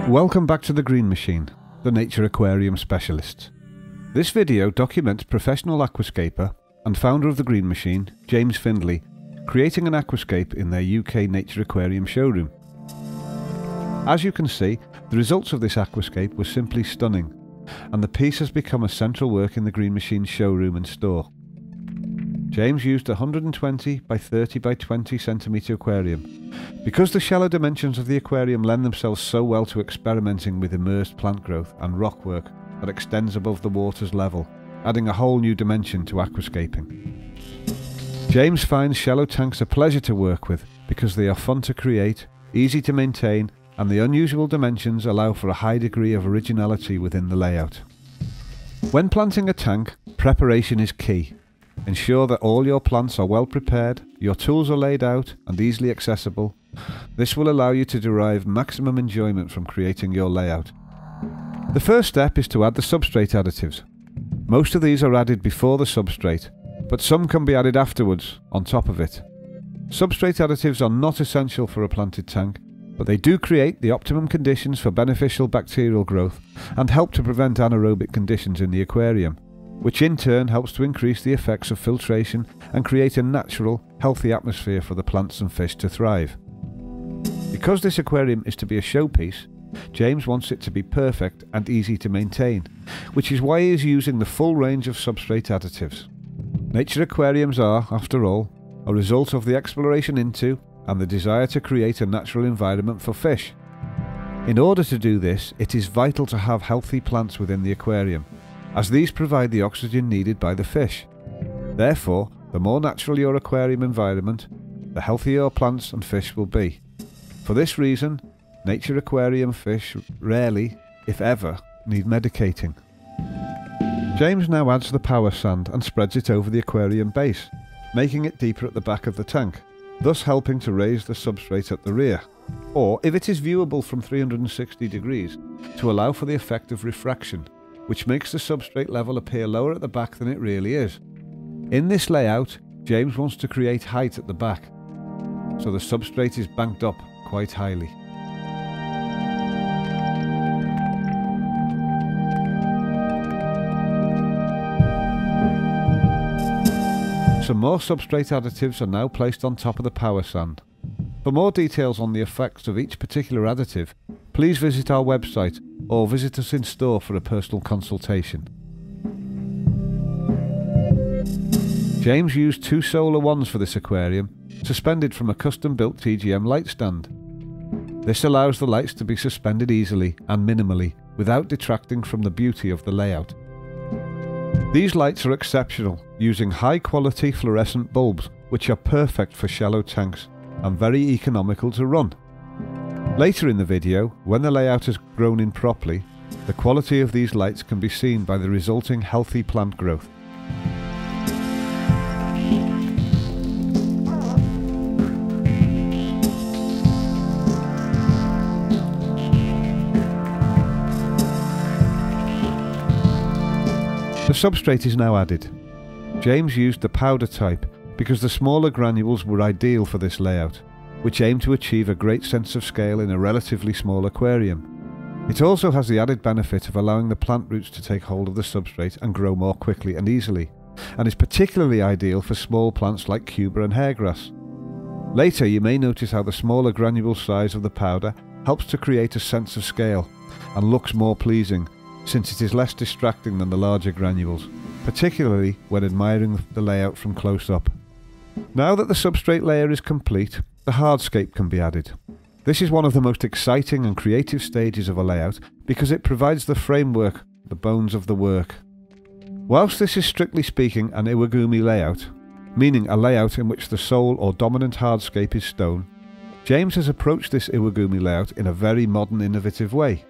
Welcome back to the Green Machine, the nature aquarium specialist. This video documents professional aquascaper and founder of the Green Machine, James Findley, creating an aquascape in their UK nature aquarium showroom. As you can see, the results of this aquascape were simply stunning, and the piece has become a central work in the Green Machine showroom and store. James used a 120 by 30 by 20 centimetre aquarium. Because the shallow dimensions of the aquarium lend themselves so well to experimenting with immersed plant growth and rockwork that extends above the water's level, adding a whole new dimension to aquascaping. James finds shallow tanks a pleasure to work with because they are fun to create, easy to maintain, and the unusual dimensions allow for a high degree of originality within the layout. When planting a tank, preparation is key. Ensure that all your plants are well prepared, your tools are laid out and easily accessible. This will allow you to derive maximum enjoyment from creating your layout. The first step is to add the substrate additives. Most of these are added before the substrate, but some can be added afterwards, on top of it. Substrate additives are not essential for a planted tank, but they do create the optimum conditions for beneficial bacterial growth and help to prevent anaerobic conditions in the aquarium, which in turn helps to increase the effects of filtration and create a natural, healthy atmosphere for the plants and fish to thrive. Because this aquarium is to be a showpiece, James wants it to be perfect and easy to maintain, which is why he is using the full range of substrate additives. Nature aquariums are, after all, a result of the exploration into and the desire to create a natural environment for fish. In order to do this, it is vital to have healthy plants within the aquarium, as these provide the oxygen needed by the fish. Therefore, the more natural your aquarium environment, the healthier your plants and fish will be. For this reason, nature aquarium fish rarely, if ever, need medicating. James now adds the power sand and spreads it over the aquarium base, making it deeper at the back of the tank, thus helping to raise the substrate at the rear, or if it is viewable from 360 degrees, to allow for the effect of refraction, which makes the substrate level appear lower at the back than it really is. In this layout, James wants to create height at the back, so the substrate is banked up quite highly. Some more substrate additives are now placed on top of the power sand. For more details on the effects of each particular additive, please visit our website or visit us in store for a personal consultation. James used 2 solar wands for this aquarium, suspended from a custom-built TGM light stand. This allows the lights to be suspended easily and minimally without detracting from the beauty of the layout. These lights are exceptional, using high-quality fluorescent bulbs which are perfect for shallow tanks and very economical to run. Later in the video, when the layout has grown in properly, the quality of these lights can be seen by the resulting healthy plant growth. The substrate is now added. James used the powder type because the smaller granules were ideal for this layout, which aim to achieve a great sense of scale in a relatively small aquarium. It also has the added benefit of allowing the plant roots to take hold of the substrate and grow more quickly and easily, and is particularly ideal for small plants like cuba and hairgrass. Later you may notice how the smaller granule size of the powder helps to create a sense of scale and looks more pleasing, since it is less distracting than the larger granules, particularly when admiring the layout from close up. Now that the substrate layer is complete, the hardscape can be added. This is one of the most exciting and creative stages of a layout because it provides the framework, the bones of the work. Whilst this is strictly speaking an iwagumi layout, meaning a layout in which the sole or dominant hardscape is stone, James has approached this iwagumi layout in a very modern, innovative way.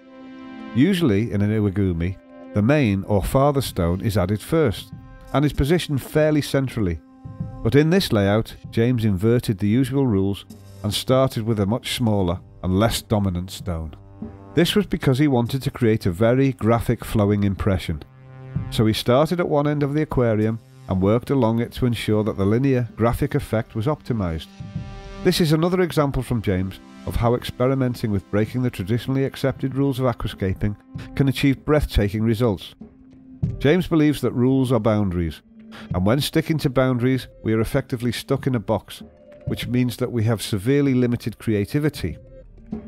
Usually in an iwagumi, the main or father stone is added first and is positioned fairly centrally. But in this layout, James inverted the usual rules and started with a much smaller and less dominant stone. This was because he wanted to create a very graphic flowing impression. So he started at one end of the aquarium and worked along it to ensure that the linear graphic effect was optimized. This is another example from James of how experimenting with breaking the traditionally accepted rules of aquascaping can achieve breathtaking results. James believes that rules are boundaries, and when sticking to boundaries, we are effectively stuck in a box, which means that we have severely limited creativity.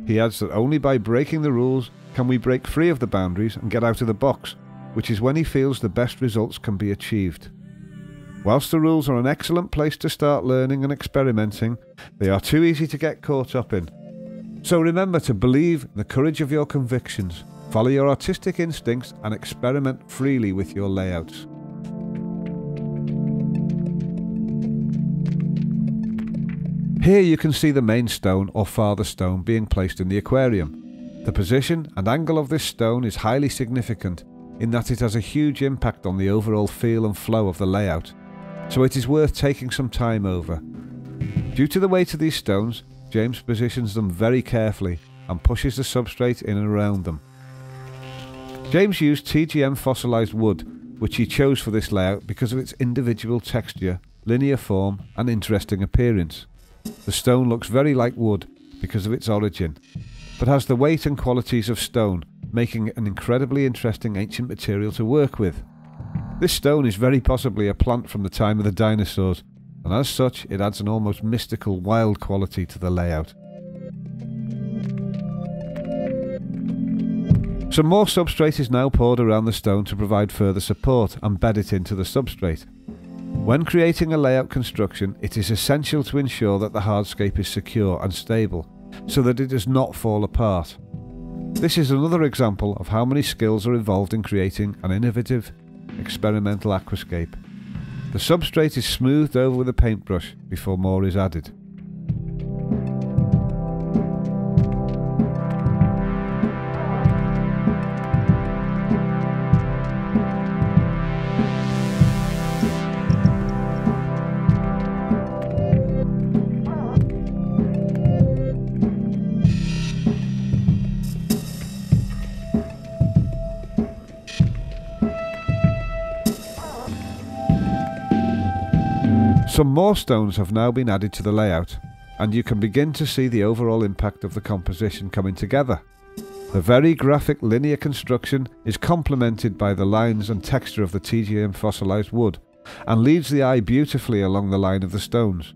He adds that only by breaking the rules can we break free of the boundaries and get out of the box, which is when he feels the best results can be achieved. Whilst the rules are an excellent place to start learning and experimenting, they are too easy to get caught up in. So remember to believe in the courage of your convictions, follow your artistic instincts and experiment freely with your layouts. Here you can see the main stone or father stone being placed in the aquarium. The position and angle of this stone is highly significant in that it has a huge impact on the overall feel and flow of the layout, so it is worth taking some time over. Due to the weight of these stones, James positions them very carefully and pushes the substrate in and around them. James used TGM fossilized wood, which he chose for this layout because of its individual texture, linear form and interesting appearance. The stone looks very like wood because of its origin, but has the weight and qualities of stone, making it an incredibly interesting ancient material to work with. This stone is very possibly a plant from the time of the dinosaurs, and as such it adds an almost mystical, wild quality to the layout. Some more substrate is now poured around the stone to provide further support and bed it into the substrate. When creating a layout construction, it is essential to ensure that the hardscape is secure and stable, so that it does not fall apart. This is another example of how many skills are involved in creating an innovative, experimental aquascape. The substrate is smoothed over with a paintbrush before more is added. Some more stones have now been added to the layout, and you can begin to see the overall impact of the composition coming together. The very graphic linear construction is complemented by the lines and texture of the TGM fossilized wood, and leads the eye beautifully along the line of the stones.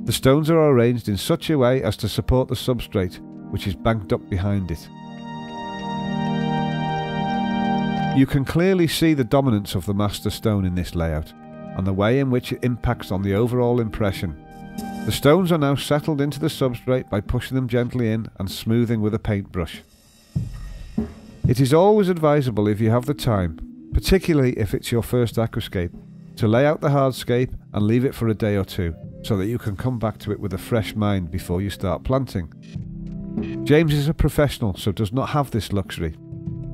The stones are arranged in such a way as to support the substrate, which is banked up behind it. You can clearly see the dominance of the master stone in this layout, and the way in which it impacts on the overall impression. The stones are now settled into the substrate by pushing them gently in and smoothing with a paintbrush. It is always advisable, if you have the time, particularly if it's your first aquascape, to lay out the hardscape and leave it for a day or two, so that you can come back to it with a fresh mind before you start planting. James is a professional, so does not have this luxury,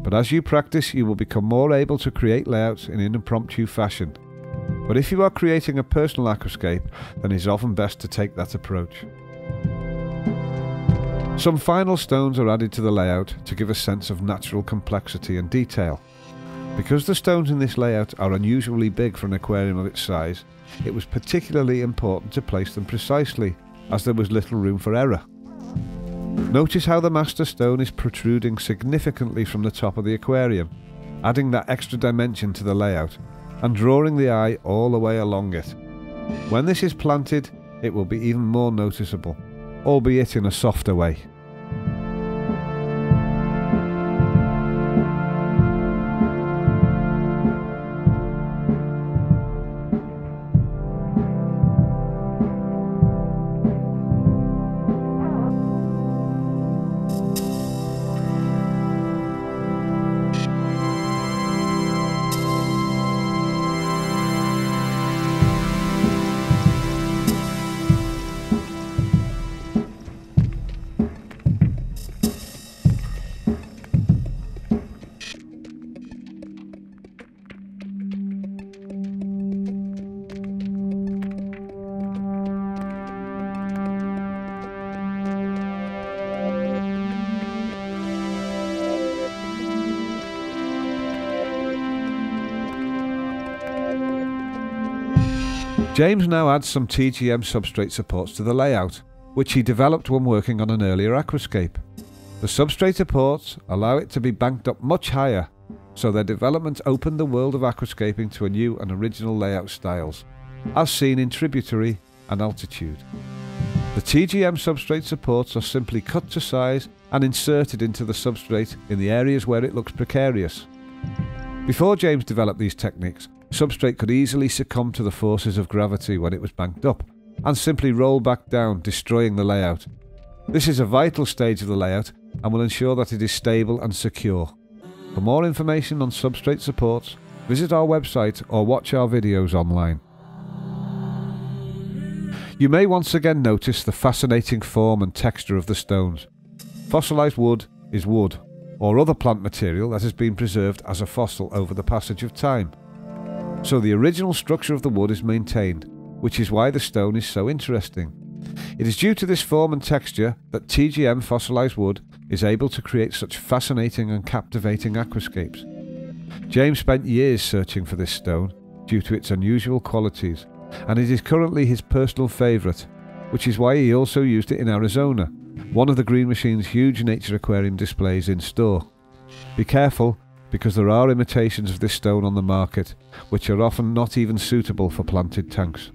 but as you practice you will become more able to create layouts in an impromptu fashion. But if you are creating a personal aquascape, then it is often best to take that approach. Some final stones are added to the layout to give a sense of natural complexity and detail. Because the stones in this layout are unusually big for an aquarium of its size, it was particularly important to place them precisely, as there was little room for error. Notice how the master stone is protruding significantly from the top of the aquarium, adding that extra dimension to the layout, and drawing the eye all the way along it. When this is planted, it will be even more noticeable, albeit in a softer way. James now adds some TGM substrate supports to the layout, which he developed when working on an earlier aquascape. The substrate supports allow it to be banked up much higher, so their development opened the world of aquascaping to a new and original layout styles, as seen in tributary and altitude. The TGM substrate supports are simply cut to size and inserted into the substrate in the areas where it looks precarious. Before James developed these techniques, substrate could easily succumb to the forces of gravity when it was banked up, and simply roll back down, destroying the layout. This is a vital stage of the layout and will ensure that it is stable and secure. For more information on substrate supports, visit our website or watch our videos online. You may once again notice the fascinating form and texture of the stones. Fossilized wood is wood, or other plant material that has been preserved as a fossil over the passage of time. So the original structure of the wood is maintained, which is why the stone is so interesting. It is due to this form and texture that TGM fossilized wood is able to create such fascinating and captivating aquascapes. James spent years searching for this stone due to its unusual qualities, and it is currently his personal favourite, which is why he also used it in Arizona, one of the Green Machine's huge nature aquarium displays in store. Be careful, because there are imitations of this stone on the market, which are often not even suitable for planted tanks.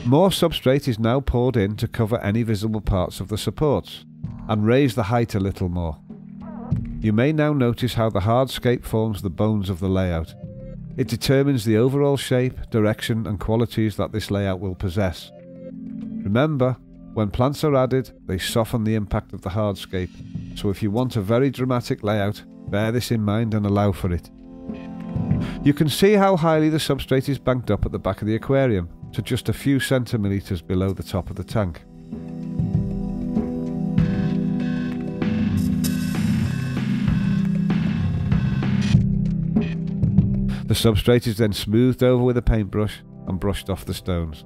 More substrate is now poured in to cover any visible parts of the supports, and raise the height a little more. You may now notice how the hardscape forms the bones of the layout. It determines the overall shape, direction and qualities that this layout will possess. Remember, when plants are added, they soften the impact of the hardscape, so if you want a very dramatic layout, bear this in mind and allow for it. You can see how highly the substrate is banked up at the back of the aquarium, to just a few centimetres below the top of the tank. The substrate is then smoothed over with a paintbrush and brushed off the stones.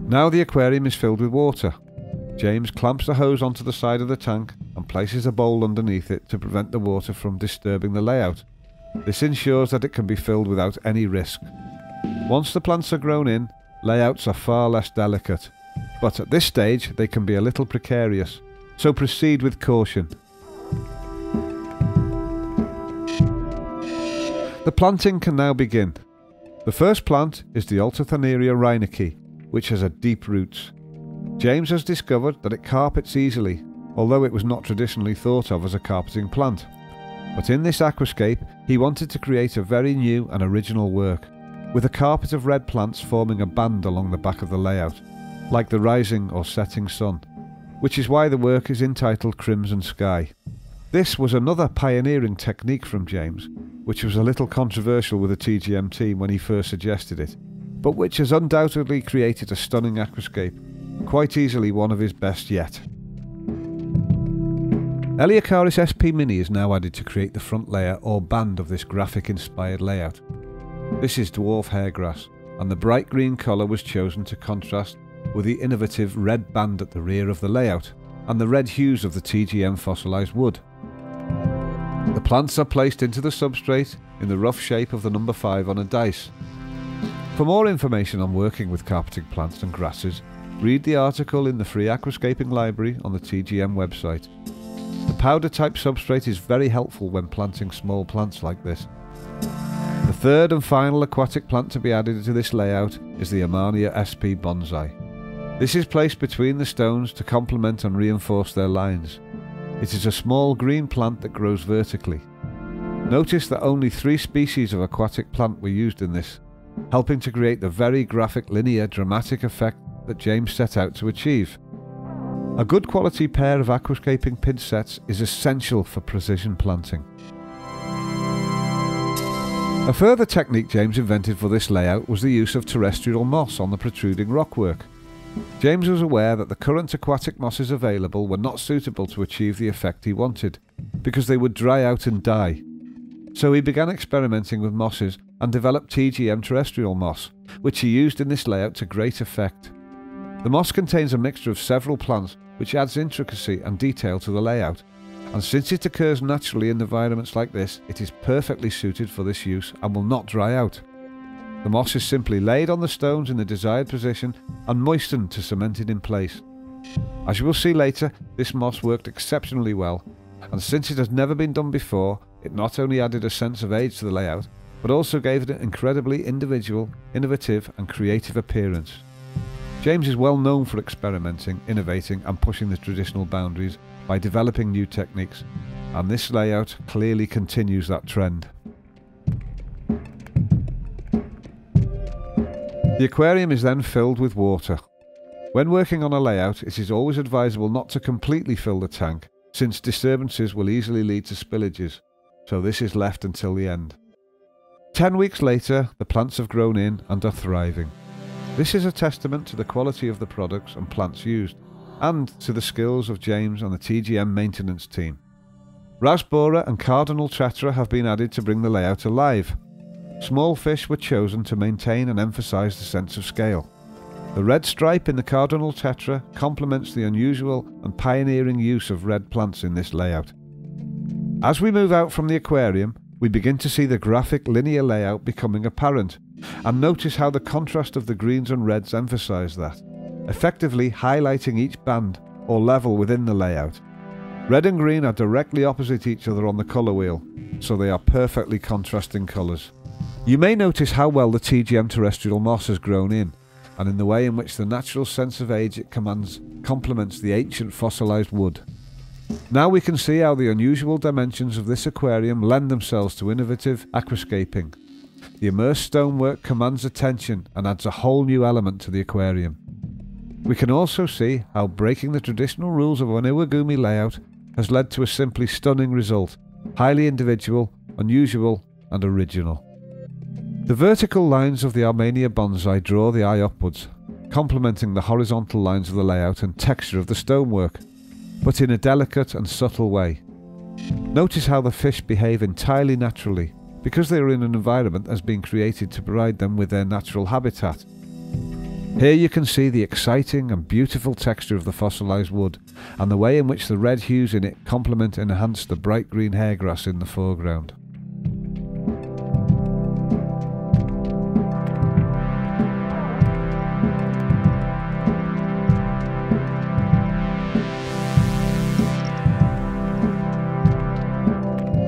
Now the aquarium is filled with water. James clamps the hose onto the side of the tank and places a bowl underneath it to prevent the water from disturbing the layout. This ensures that it can be filled without any risk. Once the plants are grown in, layouts are far less delicate, but at this stage they can be a little precarious, so proceed with caution. The planting can now begin. The first plant is the Altithaneria reinecke, which has deep roots. James has discovered that it carpets easily, although it was not traditionally thought of as a carpeting plant. But in this aquascape, he wanted to create a very new and original work, with a carpet of red plants forming a band along the back of the layout, like the rising or setting sun, which is why the work is entitled Crimson Sky. This was another pioneering technique from James, which was a little controversial with the TGM team when he first suggested it, but which has undoubtedly created a stunning aquascape, quite easily one of his best yet. Eleocharis SP Mini is now added to create the front layer or band of this graphic inspired layout. This is dwarf hairgrass, and the bright green colour was chosen to contrast with the innovative red band at the rear of the layout and the red hues of the TGM fossilised wood. The plants are placed into the substrate in the rough shape of the number 5 on a dice. For more information on working with carpeting plants and grasses, read the article in the free Aquascaping library on the TGM website. The powder type substrate is very helpful when planting small plants like this. The third and final aquatic plant to be added to this layout is the Amania SP Bonsai. This is placed between the stones to complement and reinforce their lines. It is a small green plant that grows vertically. Notice that only 3 species of aquatic plant were used in this, helping to create the very graphic, linear, dramatic effect that James set out to achieve. A good quality pair of aquascaping pinch sets is essential for precision planting. A further technique James invented for this layout was the use of terrestrial moss on the protruding rockwork. James was aware that the current aquatic mosses available were not suitable to achieve the effect he wanted, because they would dry out and die. So he began experimenting with mosses and developed TGM terrestrial moss, which he used in this layout to great effect. The moss contains a mixture of several plants, which adds intricacy and detail to the layout, and since it occurs naturally in environments like this, it is perfectly suited for this use and will not dry out. The moss is simply laid on the stones in the desired position and moistened to cement it in place. As you will see later, this moss worked exceptionally well, and since it has never been done before, it not only added a sense of age to the layout, but also gave it an incredibly individual, innovative and creative appearance. James is well known for experimenting, innovating and pushing the traditional boundaries by developing new techniques, and this layout clearly continues that trend. The aquarium is then filled with water. When working on a layout, it is always advisable not to completely fill the tank, since disturbances will easily lead to spillages, so this is left until the end. 10 weeks later, the plants have grown in and are thriving. This is a testament to the quality of the products and plants used, and to the skills of James and the TGM maintenance team. Rasbora and Cardinal Tetra have been added to bring the layout alive. Small fish were chosen to maintain and emphasise the sense of scale. The red stripe in the Cardinal Tetra complements the unusual and pioneering use of red plants in this layout. As we move out from the aquarium, we begin to see the graphic linear layout becoming apparent, and notice how the contrast of the greens and reds emphasise that, effectively highlighting each band or level within the layout. Red and green are directly opposite each other on the colour wheel, so they are perfectly contrasting colours. You may notice how well the TGM terrestrial moss has grown in, and in the way in which the natural sense of age it commands complements the ancient fossilised wood. Now we can see how the unusual dimensions of this aquarium lend themselves to innovative aquascaping. The immersed stonework commands attention and adds a whole new element to the aquarium. We can also see how breaking the traditional rules of an Iwagumi layout has led to a simply stunning result, highly individual, unusual and original. The vertical lines of the Armenia bonsai draw the eye upwards, complementing the horizontal lines of the layout and texture of the stonework, but in a delicate and subtle way. Notice how the fish behave entirely naturally, because they are in an environment that has been created to provide them with their natural habitat. Here you can see the exciting and beautiful texture of the fossilised wood, and the way in which the red hues in it complement and enhance the bright green hairgrass in the foreground.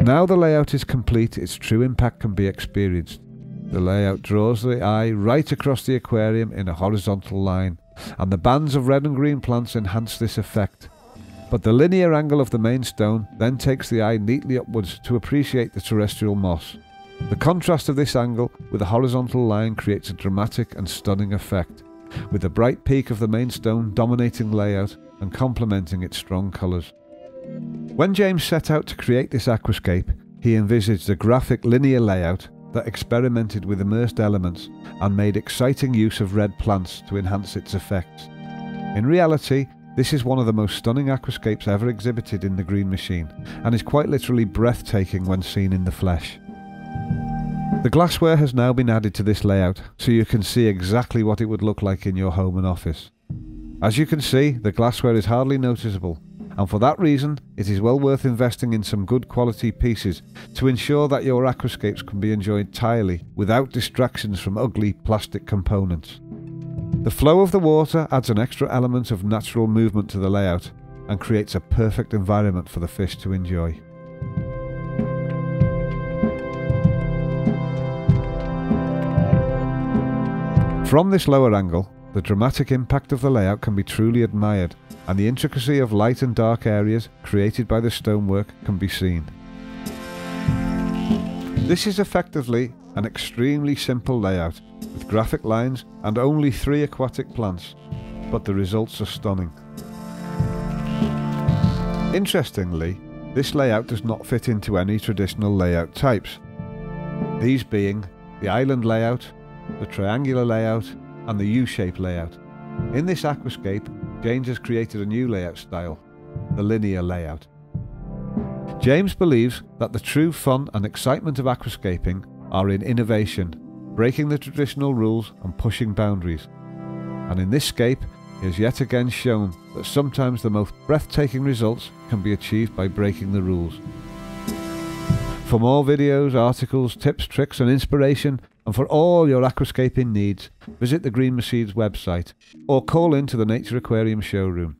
Now the layout is complete, its true impact can be experienced. The layout draws the eye right across the aquarium in a horizontal line, and the bands of red and green plants enhance this effect. But the linear angle of the main stone then takes the eye neatly upwards to appreciate the terrestrial moss. The contrast of this angle with the horizontal line creates a dramatic and stunning effect, with the bright peak of the main stone dominating the layout and complementing its strong colours. When James set out to create this aquascape, he envisaged a graphic linear layout that experimented with immersed elements and made exciting use of red plants to enhance its effects. In reality, this is one of the most stunning aquascapes ever exhibited in the Green Machine, and is quite literally breathtaking when seen in the flesh. The glassware has now been added to this layout, so you can see exactly what it would look like in your home and office. As you can see, the glassware is hardly noticeable, and for that reason, it is well worth investing in some good quality pieces to ensure that your aquascapes can be enjoyed entirely without distractions from ugly plastic components. The flow of the water adds an extra element of natural movement to the layout and creates a perfect environment for the fish to enjoy. From this lower angle, the dramatic impact of the layout can be truly admired, and the intricacy of light and dark areas created by the stonework can be seen. This is effectively an extremely simple layout with graphic lines and only 3 aquatic plants, but the results are stunning. Interestingly, this layout does not fit into any traditional layout types, these being the island layout, the triangular layout and the U-shape layout. In this aquascape, James has created a new layout style, the linear layout. James believes that the true fun and excitement of aquascaping are in innovation, breaking the traditional rules and pushing boundaries. And in this scape, he has yet again shown that sometimes the most breathtaking results can be achieved by breaking the rules. For more videos, articles, tips, tricks and inspiration, and for all your aquascaping needs, visit the Green Machine's website or call into the Nature Aquarium showroom.